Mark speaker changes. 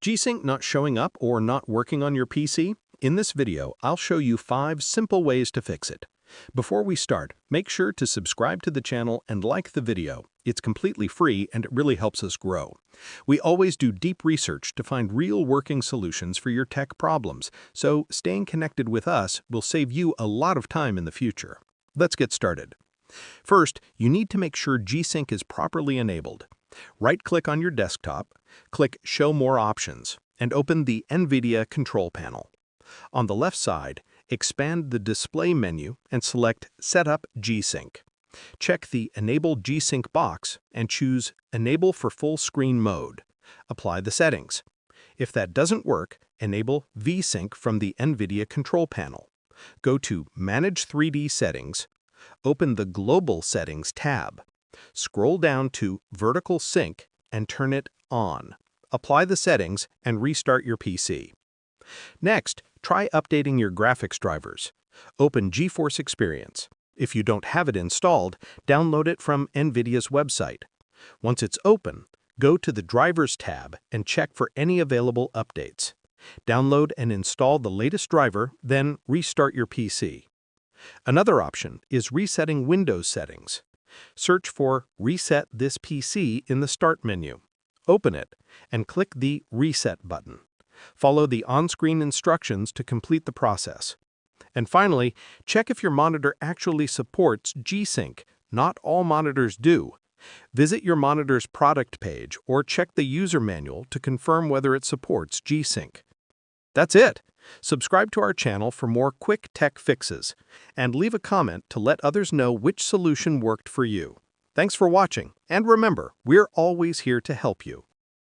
Speaker 1: G-Sync not showing up or not working on your PC? In this video, I'll show you 5 simple ways to fix it. Before we start, make sure to subscribe to the channel and like the video. It's completely free and it really helps us grow. We always do deep research to find real working solutions for your tech problems, so staying connected with us will save you a lot of time in the future. Let's get started. First, you need to make sure G-Sync is properly enabled. Right-click on your desktop, click Show More Options, and open the Nvidia Control Panel. On the left side, expand the Display menu and select Setup G-Sync. Check the Enable G-Sync box and choose Enable for Full Screen Mode. Apply the settings. If that doesn't work, enable V-Sync from the Nvidia Control Panel. Go to Manage 3D Settings. Open the Global Settings tab. Scroll down to Vertical Sync and turn it on. Apply the settings and restart your PC. Next, try updating your graphics drivers. Open GeForce Experience. If you don't have it installed, download it from Nvidia's website. Once it's open, go to the Drivers tab and check for any available updates. Download and install the latest driver, then restart your PC. Another option is resetting Windows settings. Search for Reset this PC in the Start menu. Open it and click the Reset button. Follow the on-screen instructions to complete the process. And finally, check if your monitor actually supports G-Sync. Not all monitors do. Visit your monitor's product page or check the user manual to confirm whether it supports G-Sync. That's it. Subscribe to our channel for more quick tech fixes, and leave a comment to let others know which solution worked for you. Thanks for watching, and remember, we're always here to help you.